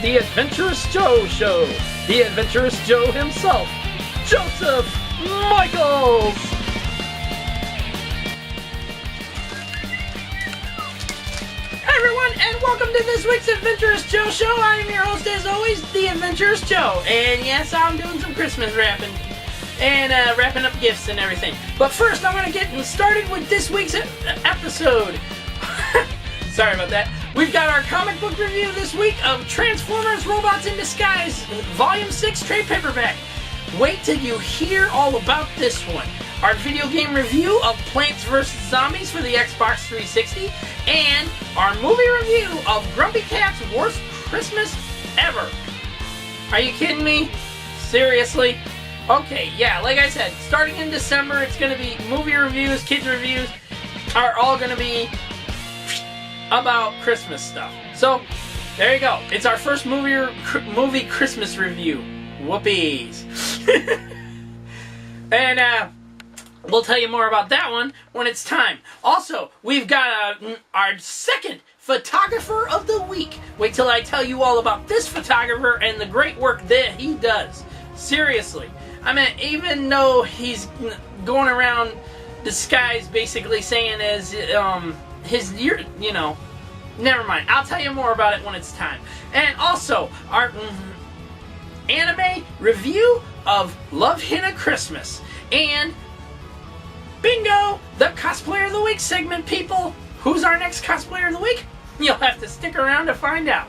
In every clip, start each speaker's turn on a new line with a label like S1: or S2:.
S1: the Adventurous Joe Show. The Adventurous Joe himself, Joseph Michaels. Hi everyone, and welcome to this week's Adventurous Joe Show. I am your host, as always, the Adventurous Joe. And yes, I'm doing some Christmas wrapping and wrapping up gifts and everything. But first, I want to get started with this week's episode. Sorry about that. We've got our comic book review this week of Transformers Robots in Disguise, Volume 6 trade paperback. Wait till you hear all about this one. Our video game review of Plants vs. Zombies for the Xbox 360, and our movie review of Grumpy Cat's Worst Christmas Ever. Are you kidding me? Seriously? Okay, yeah, like I said, starting in December, it's going to be movie reviews, kids reviews, are all going to be about Christmas stuff. So, there you go. It's our first movie Christmas review. Whoopies. And, we'll tell you more about that one when it's time. Also, we've got our second photographer of the week. Wait till I tell you all about this photographer and the great work that he does. Seriously. I mean, even though he's going around disguised basically saying as never mind. I'll tell you more about it when it's time. And also, our anime review of Love Hina Christmas. And bingo! The Cosplayer of the Week segment, people. Who's our next Cosplayer of the Week? You'll have to stick around to find out.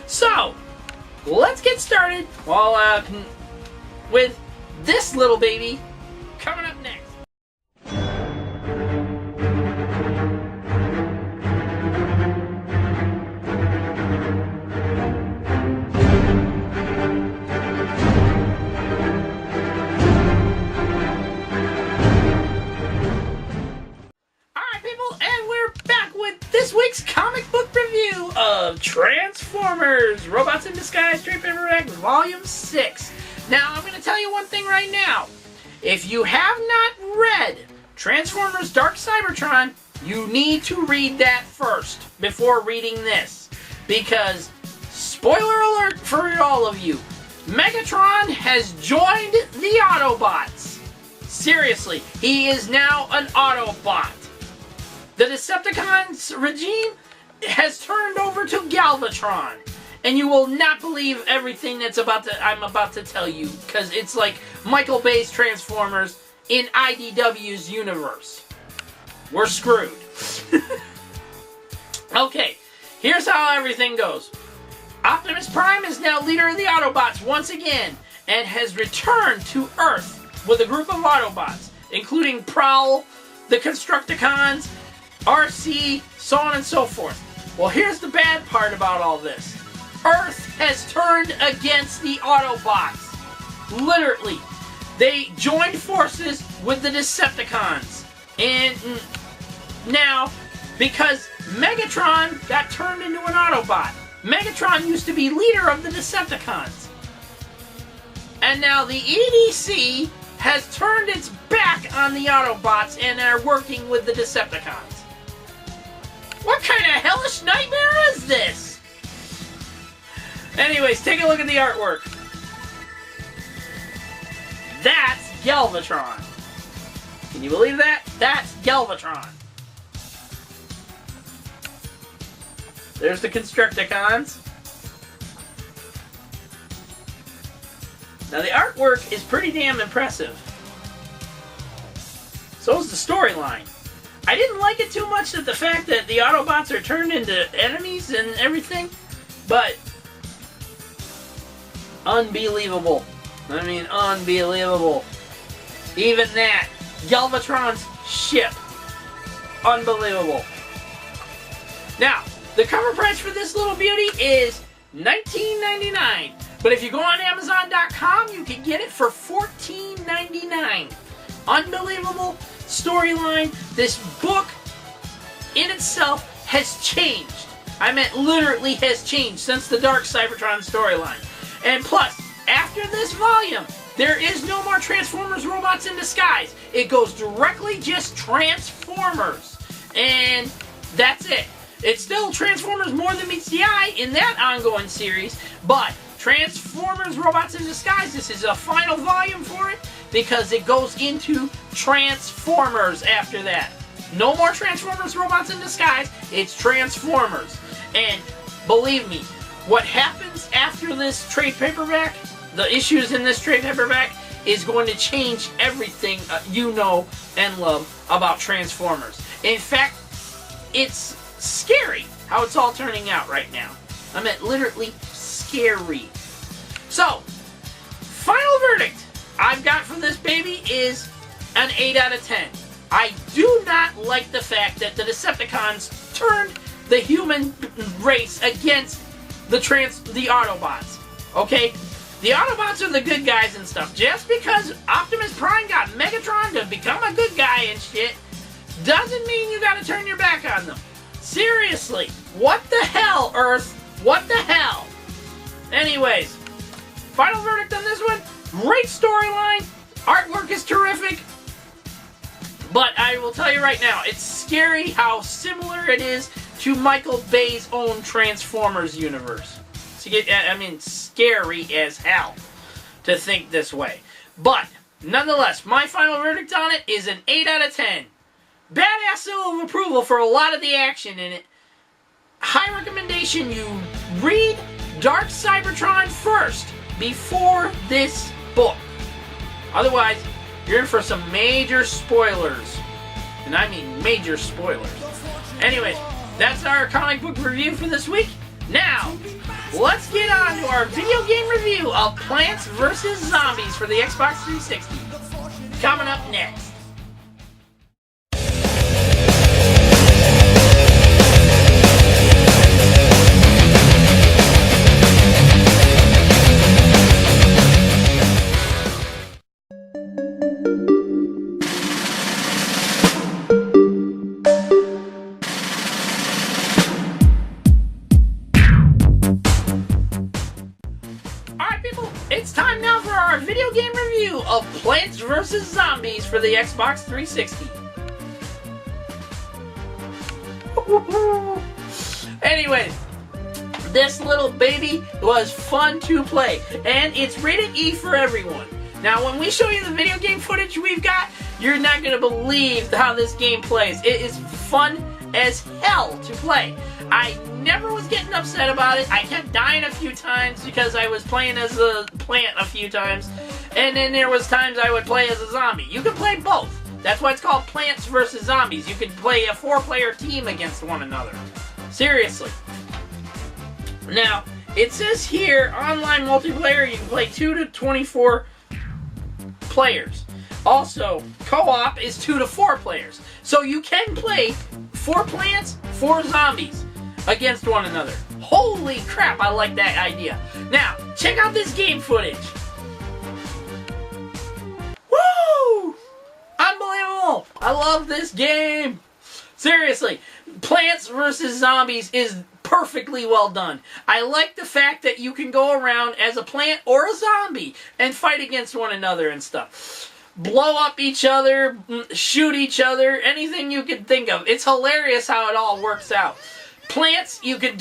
S1: So, let's get started with this little baby coming up next. This week's comic book review of Transformers Robots in Disguise trade paperback Volume 6. Now, I'm going to tell you one thing right now. If you have not read Transformers Dark Cybertron, you need to read that first before reading this. Because, spoiler alert for all of you, Megatron has joined the Autobots. Seriously, he is now an Autobot. The Decepticons regime has turned over to Galvatron. And you will not believe everything I'm about to tell you, because it's like Michael Bay's Transformers in IDW's universe. We're screwed. Okay, here's how everything goes. Optimus Prime is now leader of the Autobots once again, and has returned to Earth with a group of Autobots, including Prowl, the Constructicons, RC, so on and so forth. Well, here's the bad part about all this. Earth has turned against the Autobots. Literally. They joined forces with the Decepticons. And now, because Megatron got turned into an Autobot. Megatron used to be leader of the Decepticons. And now the EDC has turned its back on the Autobots and are working with the Decepticons. What kind of hellish nightmare is this? Anyways, take a look at the artwork. That's Galvatron. Can you believe that? That's Galvatron. There's the Constructicons. Now the artwork is pretty damn impressive. So is the storyline. I didn't like it too much that the fact that the Autobots are turned into enemies and everything, but unbelievable. I mean, unbelievable. Even that. Galvatron's ship. Unbelievable. Now, the cover price for this little beauty is $19.99. But if you go on Amazon.com, you can get it for $14.99. Unbelievable storyline. This book in itself has changed. I meant literally has changed since the Dark Cybertron storyline. And plus, after this volume, there is no more Transformers Robots in Disguise. It goes directly just Transformers. And that's it. It's still Transformers More Than Meets the Eye in that ongoing series, But Transformers Robots in Disguise, this is a final volume for it because it goes into Transformers after that. No more Transformers Robots in Disguise, it's Transformers. And believe me, what happens after this trade paperback, the issues in this trade paperback, is going to change everything you know and love about Transformers. In fact, it's scary how it's all turning out right now. I mean, literally scary. So, final verdict I've got for this baby is an 8 out of 10. I do not like the fact that the Decepticons turned the human race against the Autobots. Okay? The Autobots are the good guys and stuff. Just because Optimus Prime got Megatron to become a good guy and shit doesn't mean you gotta turn your back on them. Seriously. What the hell, Earth? What the hell? Anyways, final verdict on this one. Great storyline. Artwork is terrific. But I will tell you right now, it's scary how similar it is to Michael Bay's own Transformers universe. I mean, scary as hell to think this way. But, nonetheless, my final verdict on it is an 8 out of 10. Badass seal of approval for a lot of the action in it. High recommendation you read Dark Cybertron first before this book. Otherwise, you're in for some major spoilers. And I mean major spoilers. Anyways, that's our comic book review for this week. Now, let's get on to our video game review of Plants vs. Zombies for the Xbox 360. Coming up next. It's time now for our video game review of Plants vs. Zombies for the Xbox 360. Anyways, this little baby was fun to play, and it's rated E for everyone. Now, when we show you the video game footage we've got, you're not going to believe how this game plays. It is fun as hell to play. I never was getting upset about it. I kept dying a few times because I was playing as a plant a few times. And then there was times I would play as a zombie. You can play both. That's why it's called Plants vs. Zombies. You can play a 4-player team against one another. Seriously. Now, it says here, online multiplayer, you can play 2 to 24 players. Also, co-op is 2 to 4 players. So you can play 4 plants, 4 zombies against one another. Holy crap, I like that idea. Now, check out this game footage. Woo! Unbelievable! I love this game. Seriously, Plants vs. Zombies is perfectly well done. I like the fact that you can go around as a plant or a zombie and fight against one another and stuff. Blow up each other, shoot each other, anything you can think of. It's hilarious how it all works out. Plants, you can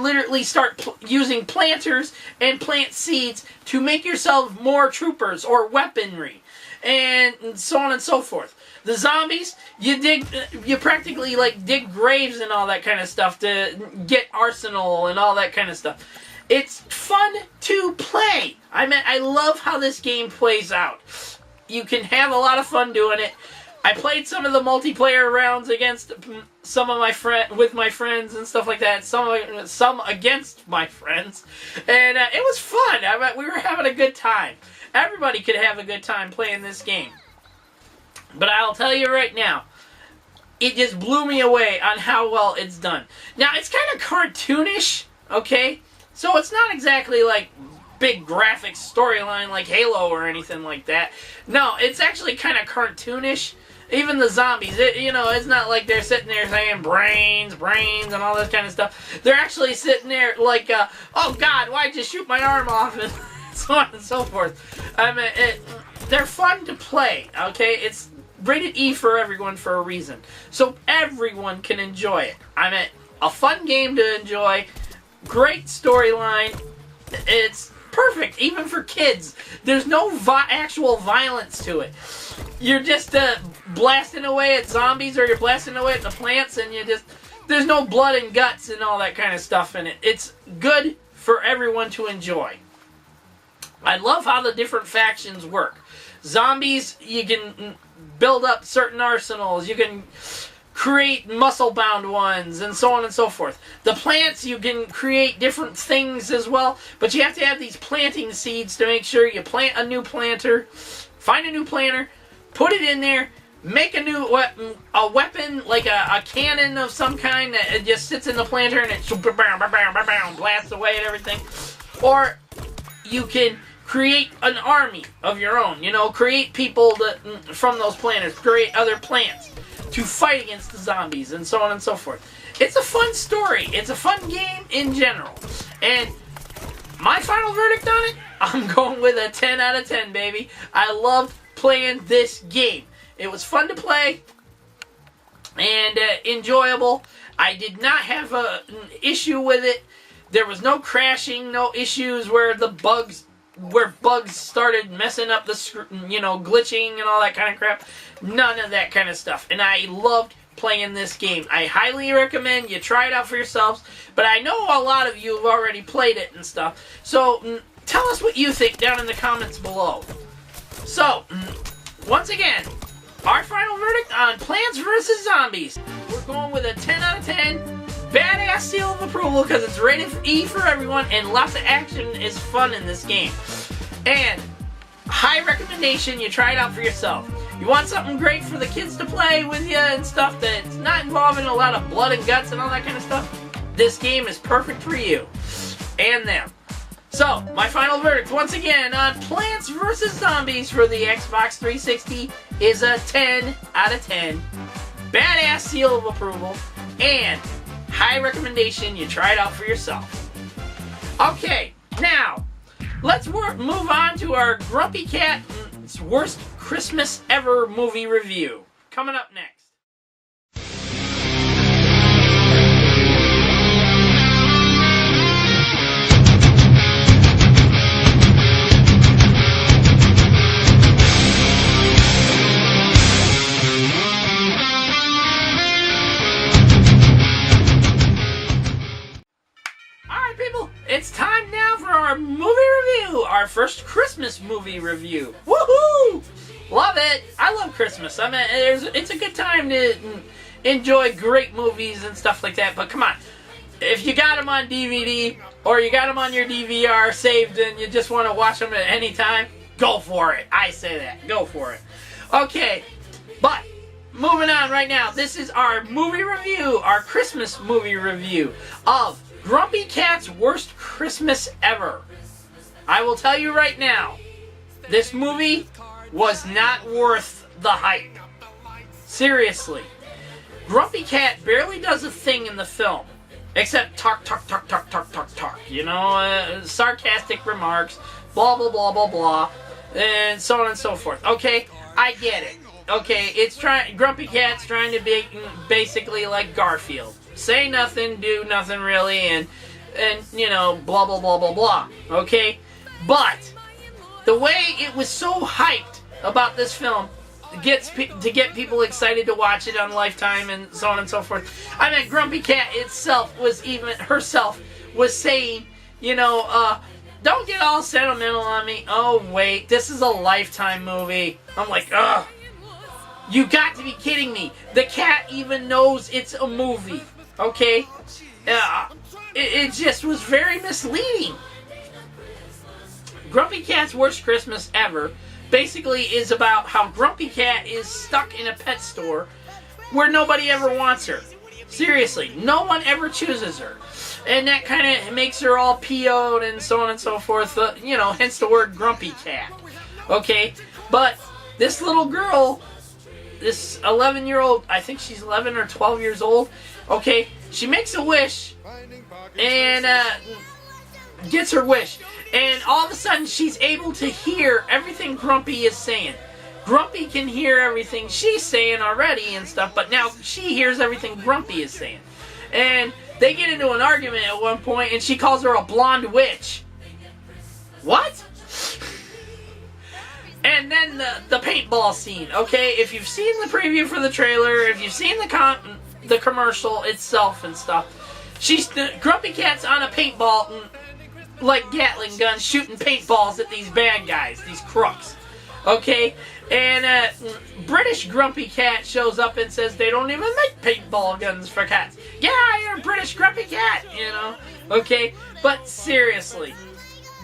S1: literally start using planters and plant seeds to make yourself more troopers or weaponry, and so on and so forth. The zombies, you practically like dig graves and all that kind of stuff to get arsenal and all that kind of stuff. It's fun to play. I love how this game plays out. You can have a lot of fun doing it. I played some of the multiplayer rounds against some of my with my friends and stuff like that. Some against my friends, and it was fun. We were having a good time. Everybody could have a good time playing this game. But I'll tell you right now, it just blew me away on how well it's done. Now it's kind of cartoonish, okay? So it's not exactly like big graphic storyline like Halo or anything like that. No, it's actually kind of cartoonish. Even the zombies, it's not like they're sitting there saying brains, and all this kind of stuff. They're actually sitting there like, oh God, why'd you shoot my arm off? And so on and so forth. They're fun to play, okay? It's rated E for everyone for a reason. So everyone can enjoy it. A fun game to enjoy. Great storyline. It's perfect, even for kids. There's no actual violence to it. You're just blasting away at zombies, or you're blasting away at the plants, and there's no blood and guts and all that kind of stuff in it. It's good for everyone to enjoy. I love how the different factions work. Zombies, you can build up certain arsenals. You can create muscle-bound ones, and so on and so forth. The plants, you can create different things as well, but you have to have these planting seeds to make sure you plant a new planter, find a new planter, put it in there, make a new weapon, like a cannon of some kind that just sits in the planter and it blasts away at everything. Or you can create an army of your own, create people from those planters, create other plants to fight against the zombies, and so on and so forth. It's a fun story. It's a fun game in general. And my final verdict on it, I'm going with a 10 out of 10, baby. I loved playing this game. It was fun to play and enjoyable. I did not have an issue with it. There was no crashing, no issues where bugs started messing up the glitching and all that kind of crap. None of that kind of stuff. And I loved playing this game. I highly recommend you try it out for yourselves. But I know a lot of you have already played it and stuff. So tell us what you think down in the comments below. So, once again, our final verdict on Plants vs. Zombies. We're going with a 10 out of 10. Badass seal of approval because it's rated E for everyone, and lots of action is fun in this game. And high recommendation, you try it out for yourself. You want something great for the kids to play with you and stuff that's not involving a lot of blood and guts and all that kind of stuff? This game is perfect for you and them. So, my final verdict, once again, on Plants vs. Zombies for the Xbox 360 is a 10 out of 10. Badass seal of approval, and high recommendation, you try it out for yourself. Okay, now, let's move on to our Grumpy Cat's Worst Christmas Ever movie review. Coming up next. It's time now for our movie review, our first Christmas movie review. Woohoo! Love it. I love Christmas. I mean, it's a good time to enjoy great movies and stuff like that. But come on, if you got them on DVD or you got them on your DVR saved and you just want to watch them at any time, go for it. I say that. Go for it. Okay, but moving on right now. This is our movie review, our Christmas movie review of Grumpy Cat's Worst Christmas Ever. I will tell you right now, this movie was not worth the hype. Seriously. Grumpy Cat barely does a thing in the film, except talk, sarcastic remarks, blah, blah, blah, blah, blah, and so on and so forth. Okay, I get it. Okay, Grumpy Cat's trying to be basically like Garfield. Say nothing, do nothing really, and blah, blah, blah, blah, blah. Okay? But the way it was so hyped about this film to get people excited to watch it on Lifetime and so on and so forth. I mean, Grumpy Cat herself was saying, don't get all sentimental on me. Oh, wait, this is a Lifetime movie. I'm like, ugh. You got to be kidding me. The cat even knows it's a movie. Okay? It just was very misleading. Grumpy Cat's Worst Christmas Ever basically is about how Grumpy Cat is stuck in a pet store where nobody ever wants her. Seriously, no one ever chooses her. And that kind of makes her all PO'd and so on and so forth. Hence the word Grumpy Cat. Okay? But this little girl, this 11-year-old, I think she's 11 or 12 years old, okay, she makes a wish and gets her wish. And all of a sudden, she's able to hear everything Grumpy is saying. Grumpy can hear everything she's saying already and stuff, but now she hears everything Grumpy is saying. And they get into an argument at one point, and she calls her a blonde witch. What? And then the paintball scene. Okay, if you've seen the preview for the trailer, if you've seen the commercial itself and stuff, Grumpy Cat's on a paintball, like Gatling guns, shooting paintballs at these bad guys, these crooks. Okay, and British Grumpy Cat shows up and says they don't even make paintball guns for cats. Yeah, you're a British Grumpy Cat, you know. Okay, but seriously,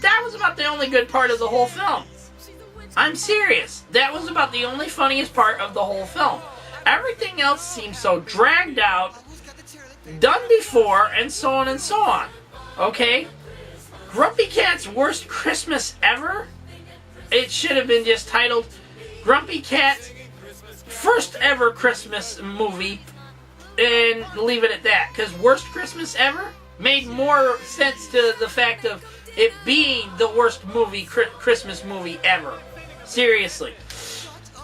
S1: that was about the only good part of the whole film. I'm serious. That was about the only funniest part of the whole film. Everything else seems so dragged out, done before, and so on and so on. Okay? Grumpy Cat's Worst Christmas Ever? It should have been just titled Grumpy Cat's First Ever Christmas Movie, and leave it at that. Because Worst Christmas Ever made more sense to the fact of it being the worst Christmas movie ever. Seriously.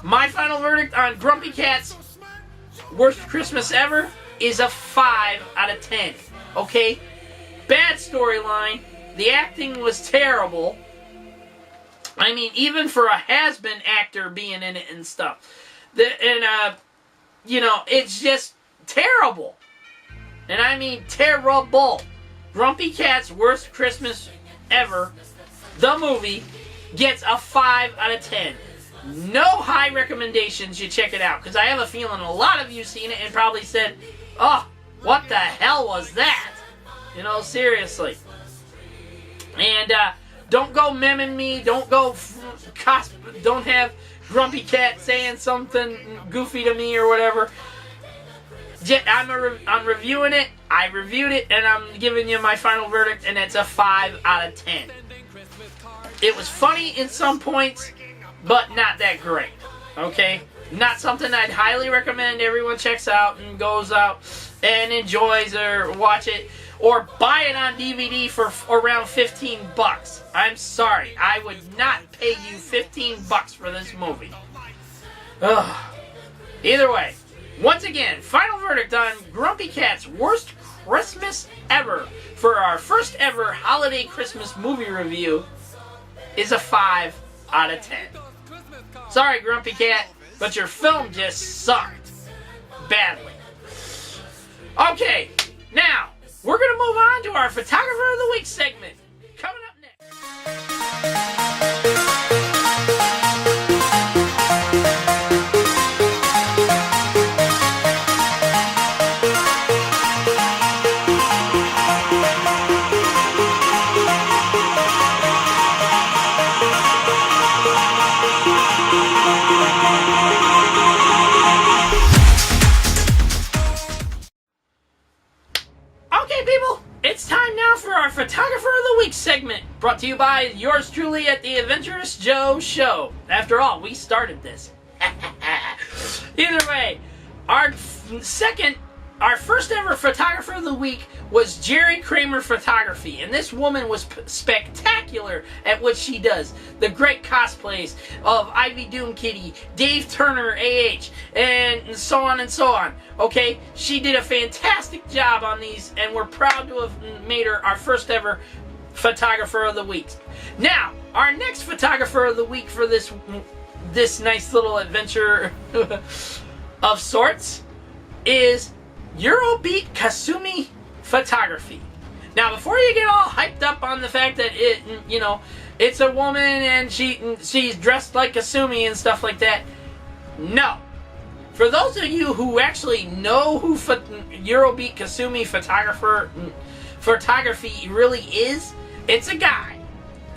S1: My final verdict on Grumpy Cat's Worst Christmas Ever is a 5 out of 10. Okay? Bad storyline. The acting was terrible. I mean, even for a has-been actor being in it and stuff. It's just terrible. And I mean terrible. Grumpy Cat's Worst Christmas Ever, the movie, gets a 5 out of 10. No high recommendations, you check it out. Because I have a feeling a lot of you seen it and probably said, oh, what the hell was that? You know, seriously. And don't go memming me. Don't go don't have Grumpy Cat saying something goofy to me or whatever. I'm reviewing it. I reviewed it, and I'm giving you my final verdict, and it's a 5 out of 10. It was funny in some points, but not that great. Okay? Not something I'd highly recommend everyone checks out and goes out and enjoys or watch it or buy it on DVD for around 15 bucks. I'm sorry. I would not pay you 15 bucks for this movie. Ugh. Either way, once again, final verdict on Grumpy Cat's Worst Christmas Ever for our first ever holiday Christmas movie review is a 5 out of 10. Sorry, Grumpy Cat, but your film just sucked badly. Okay, now we're going to move on to our Photographer of the Week segment. Coming up next. Photographer of the Week segment, brought to you by yours truly at the Adventurous Joe Show. After all, we started this. Either way, our first ever Photographer of the Week was Jerry Kramer Photography, and this woman was spectacular at what she does. The great cosplays of Ivy Doom Kitty, Dave Turner AH, and so on and so on. Okay, she did a fantastic job on these, and we're proud to have made her our first ever Photographer of the Week. Now, our next Photographer of the Week for this nice little adventure of sorts is Eurobeat Kasumi Photography. Now, before you get all hyped up on the fact that it's a woman and she's dressed like Kasumi and stuff like that, no. For those of you who actually know who Eurobeat Kasumi Photography really is, it's a guy.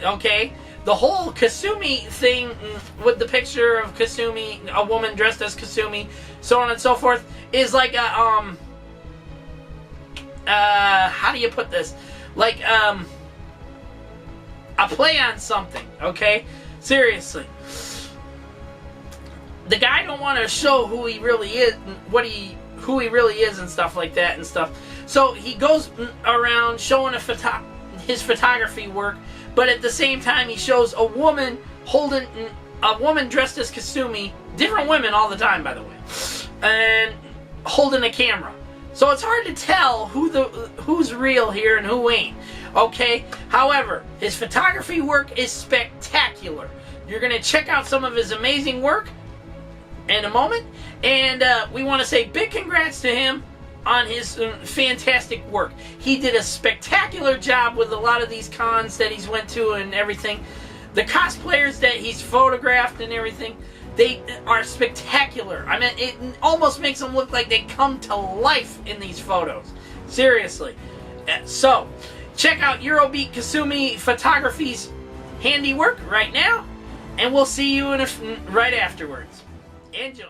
S1: Okay? The whole Kasumi thing with the picture of Kasumi, a woman dressed as Kasumi, so on and so forth, is like a, how do you put this? Like, a play on something, okay? Seriously. The guy don't want to show who he really is, who he really is and stuff like that and stuff. So he goes around showing his photography work, but at the same time he shows a woman dressed as Kasumi, different women all the time, by the way, and holding a camera. So it's hard to tell who's real here and who ain't. Okay? However, his photography work is spectacular. You're going to check out some of his amazing work in a moment. And we want to say big congrats to him on his fantastic work. He did a spectacular job with a lot of these cons that he's went to and everything. The cosplayers that he's photographed and everything, they are spectacular. I mean, it almost makes them look like they come to life in these photos. Seriously. So, check out Eurobeat Kasumi Photography's handiwork right now, and we'll see you right afterwards. Enjoy.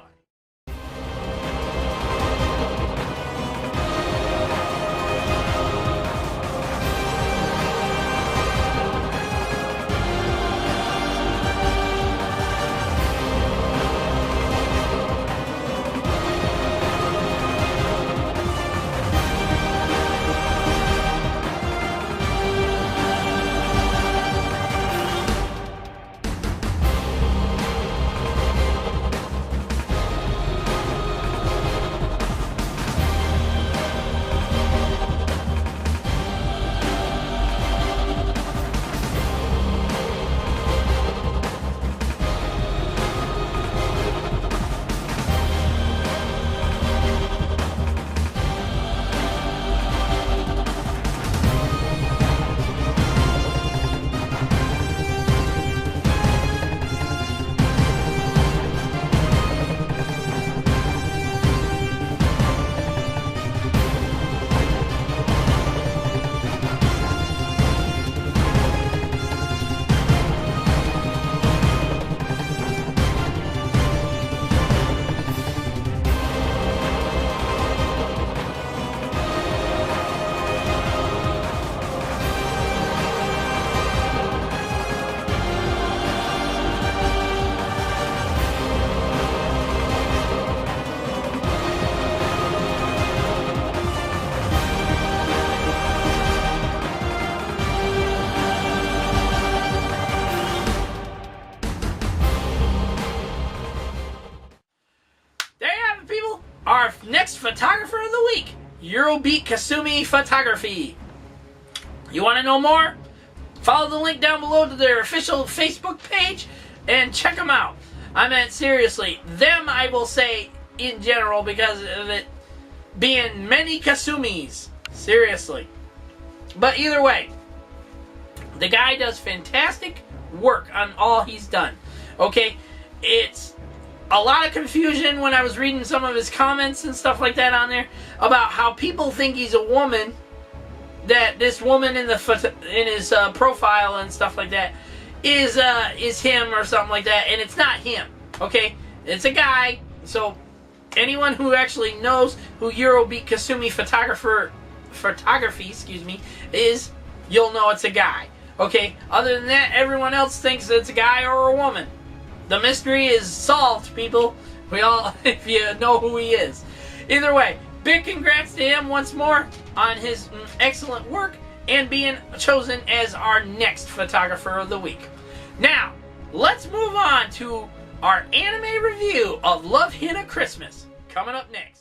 S1: Our next photographer of the week, Eurobeat Kasumi Photography. You want to know more? Follow the link down below to their official Facebook page and check them out. I meant seriously, them I will say in general because of it being many Kasumis. Seriously. But either way, the guy does fantastic work on all he's done. Okay? It's a lot of confusion when I was reading some of his comments and stuff like that on there about how people think he's a woman, that this woman in his profile and stuff like that is him or something like that, and it's not him. Okay, it's a guy. So anyone who actually knows who Eurobeat Kasumi photography, is, you'll know it's a guy. Okay. Other than that, everyone else thinks it's a guy or a woman. The mystery is solved, people. If you know who he is. Either way, big congrats to him once more on his excellent work and being chosen as our next photographer of the week. Now, let's move on to our anime review of Love Hina Christmas. Coming up next.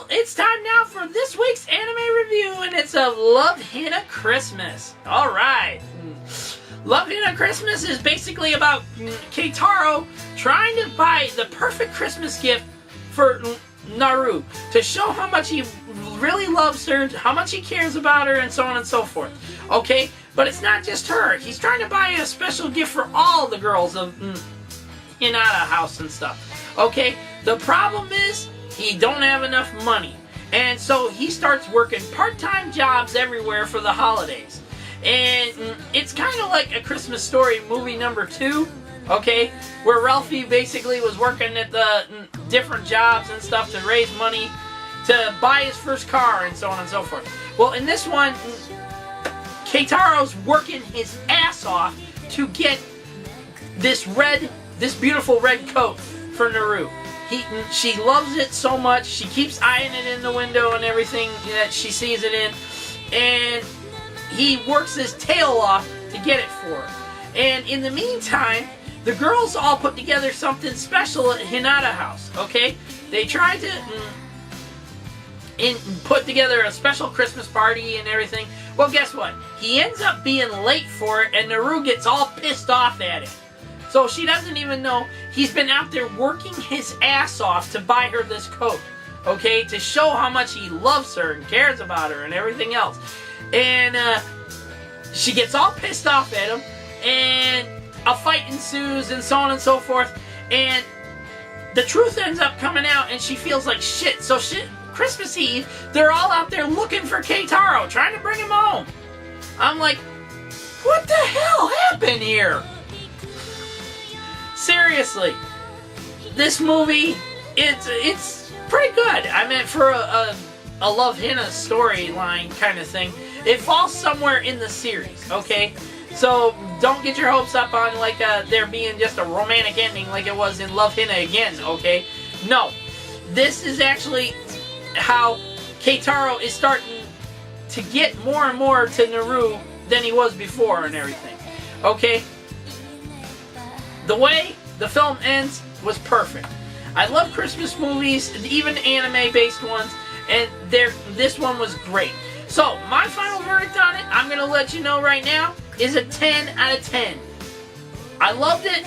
S1: It's time now for this week's anime review, and it's of Love Hina Christmas. Alright. Love Hina Christmas is basically about Keitaro trying to buy the perfect Christmas gift for Naru to show how much he really loves her, how much he cares about her, and so on and so forth. Okay? But it's not just her. He's trying to buy a special gift for all the girls of Hinata house and stuff. Okay? The problem is, he don't have enough money. And so he starts working part-time jobs everywhere for the holidays. And it's kind of like A Christmas Story movie number 2, okay? Where Ralphie basically was working at the different jobs and stuff to raise money to buy his first car and so on and so forth. Well, in this one, Keitaro's working his ass off to get this beautiful red coat for Naru. She loves it so much, she keeps eyeing it in the window and everything that she sees it in, and he works his tail off to get it for her. And in the meantime, the girls all put together something special at Hinata House, okay? They tried to put together a special Christmas party and everything. Well, guess what? He ends up being late for it, and Naru gets all pissed off at him. So she doesn't even know he's been out there working his ass off to buy her this coat, okay? To show how much he loves her and cares about her and everything else. And she gets all pissed off at him, and a fight ensues and so on and so forth. And the truth ends up coming out, and she feels like shit. So Christmas Eve, they're all out there looking for Keitaro, trying to bring him home. I'm like, what the hell happened here? Seriously, this movie, it's pretty good. I mean, for a Love Hina storyline kind of thing, it falls somewhere in the series, okay? So don't get your hopes up on like there being just a romantic ending like it was in Love Hina again, okay? No, this is actually how Keitaro is starting to get more and more to Naru than he was before and everything, okay? The way the film ends was perfect. I love Christmas movies, even anime-based ones, and this one was great. So, my final verdict on it, I'm going to let you know right now, is a 10 out of 10. I loved it,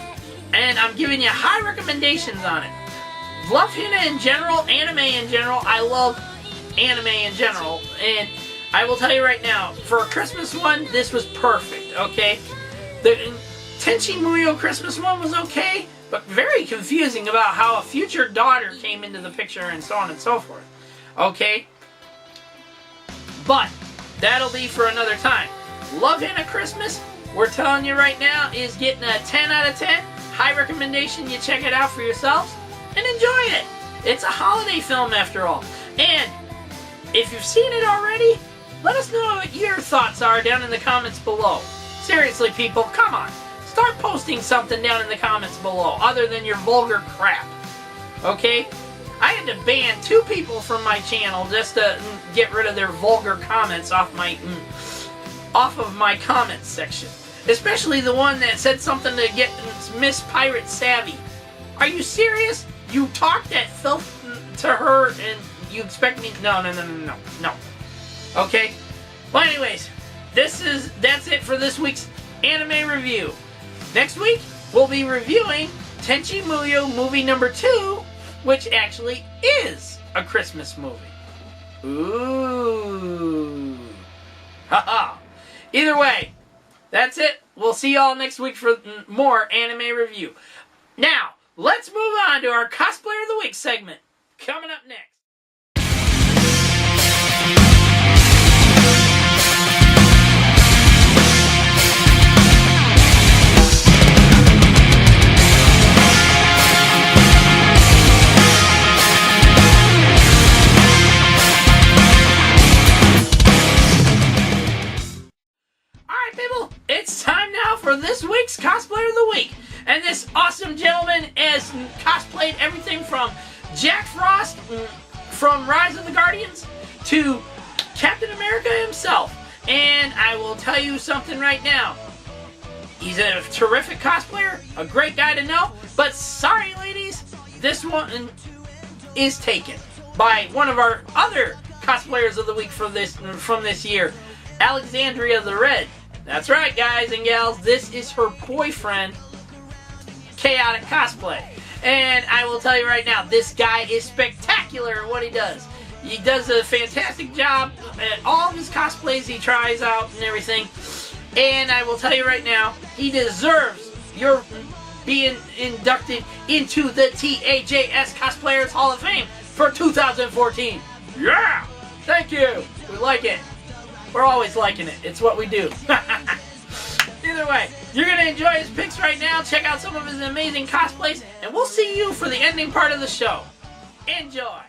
S1: and I'm giving you high recommendations on it. Love Hina in general, anime in general, I love anime in general, and I will tell you right now, for a Christmas one, this was perfect, okay? The Tenchi Muyo Christmas one was okay, but very confusing about how a future daughter came into the picture and so on and so forth, okay? But that'll be for another time. Love Hina Christmas, we're telling you right now, is getting a 10 out of 10. High recommendation, you check it out for yourselves and enjoy it. It's a holiday film after all. And if you've seen it already, let us know what your thoughts are down in the comments below. Seriously, people, come on. Start posting something down in the comments below other than your vulgar crap. Okay? I had to ban 2 people from my channel just to get rid of their vulgar comments off of my comments section. Especially the one that said something to get Miss Pirate Savvy. Are you serious? You talked that filth to her and you expect me? No. Okay? Well, anyways, that's it for this week's anime review. Next week, we'll be reviewing Tenchi Muyo movie number 2, which actually is a Christmas movie. Ooh. Haha. Either way, that's it. We'll see y'all next week for more anime review. Now, let's move on to our Cosplayer of the Week segment. Coming up next. It's time now for this week's Cosplayer of the Week. And this awesome gentleman has cosplayed everything from Jack Frost from Rise of the Guardians to Captain America himself. And I will tell you something right now. He's a terrific cosplayer, a great guy to know, but sorry ladies, this one is taken by one of our other cosplayers of the week from this year, Alexandria the Red. That's right, guys and gals, this is her boyfriend, Week-Kaotic Kosplay. And I will tell you right now, this guy is spectacular at what he does. He does a fantastic job at all of his cosplays he tries out and everything. And I will tell you right now, he deserves your being inducted into the T.A.J.S. Cosplayers Hall of Fame for 2014. Yeah! Thank you! We like it. We're always liking it. It's what we do. Either way, you're going to enjoy his picks right now. Check out some of his amazing cosplays. And we'll see you for the ending part of the show. Enjoy!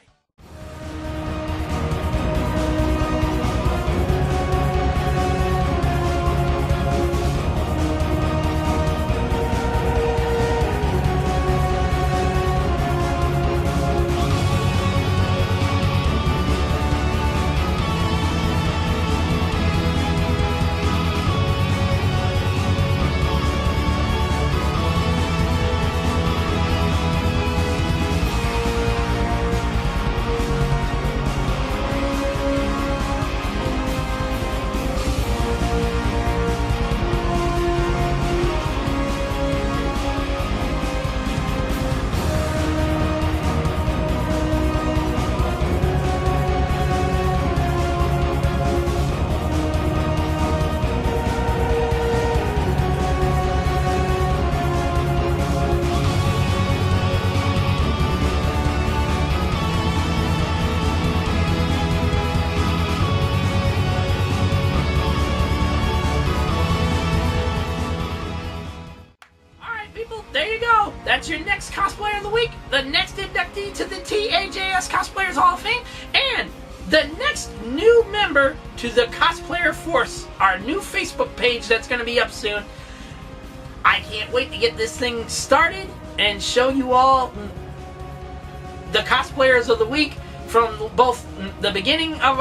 S1: That's your next cosplayer of the week, the next inductee to the T.A.J.S. Cosplayers Hall of Fame, and the next new member to the Cosplayer Force, our new Facebook page that's going to be up soon. I can't wait to get this thing started and show you all the cosplayers of the week from both the beginning of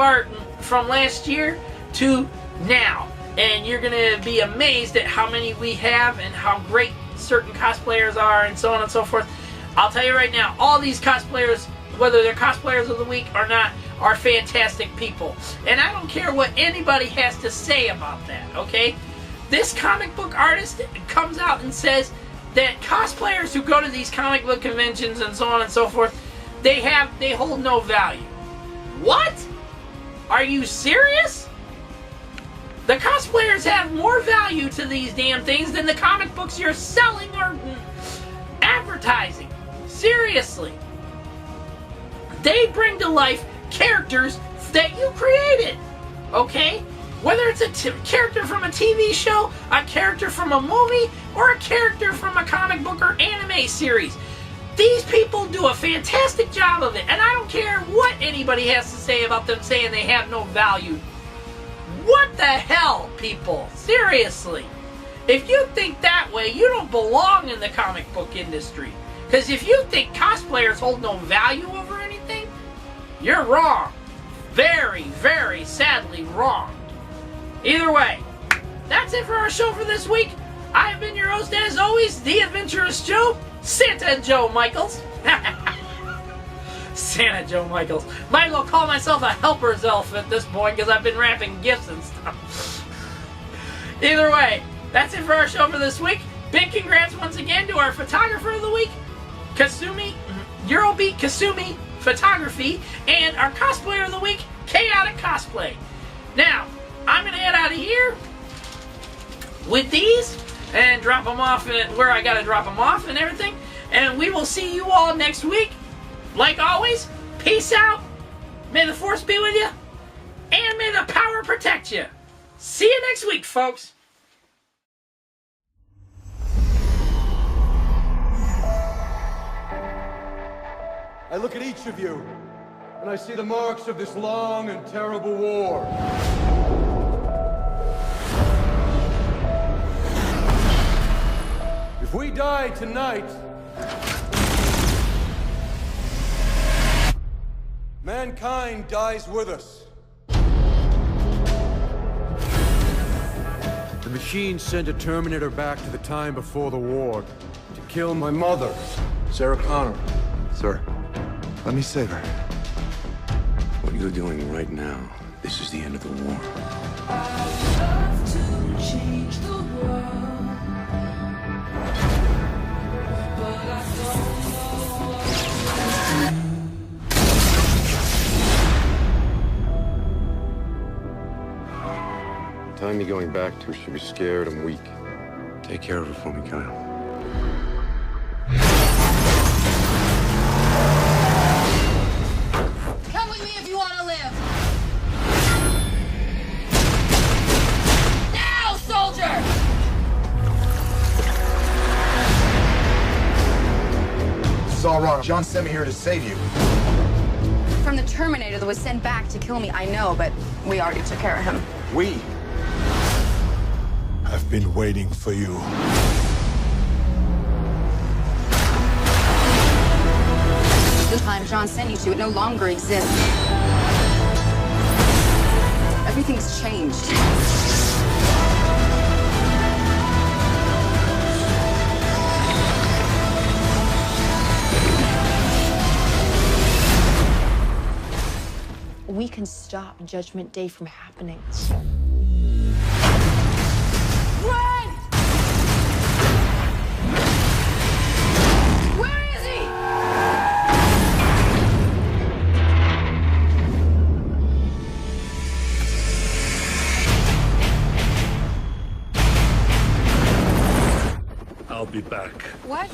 S1: from last year to now. And you're going to be amazed at how many we have and how great certain cosplayers are and so on and so forth. I'll tell you right now, all these cosplayers, whether they're cosplayers of the week or not, are fantastic people. And I don't care what anybody has to say about that, okay? This comic book artist comes out and says that cosplayers who go to these comic book conventions and so on and so forth, they hold no value. What? Are you serious? The cosplayers have more value to these damn things than the comic books you're selling or advertising. Seriously. They bring to life characters that you created. Okay? Whether it's a character from a TV show, a character from a movie, or a character from a comic book or anime series. These people do a fantastic job of it, and I don't care what anybody has to say about them saying they have no value. What the hell, people? Seriously. If you think that way, you don't belong in the comic book industry. Because if you think cosplayers hold no value over anything, you're wrong. Very, very sadly wrong. Either way, that's it for our show for this week. I've been your host, as always, the Adventurous Joe, Santa Joe Michaels. Santa Joe Michaels. Might as well call myself a helper's elf at this point because I've been wrapping gifts and stuff. Either way, that's it for our show for this week. Big congrats once again to our photographer of the week, Kasumi, Eurobeat Kasumi Photography, and our cosplayer of the week, Week-Kaotic Kosplay. Now, I'm going to head out of here with these and drop them off where I got to drop them off and everything. And we will see you all next week. Like always, peace out. May the force be with you. And may the power protect you. See you next week, folks.
S2: I look at each of you, and I see the marks of this long and terrible war. If we die tonight, mankind dies with us. The machine sent a Terminator back to the time before the war to kill my mother, Sarah Connor.
S3: Sir, let me save her. What you're doing right now, this is the end of the war. The time you're going back to, she'll be scared and weak. Take care of her for me, Kyle.
S4: Come with me if you want to live! Now, soldier!
S5: This is all wrong. John sent me here to save you.
S4: From the Terminator that was sent back to kill me, I know, but we already took care of him.
S5: We have been waiting for you.
S4: The time John sent you to, it no longer exists. Everything's changed. We can stop Judgment Day from happening. Run! Where is he?
S6: I'll be back.
S4: What?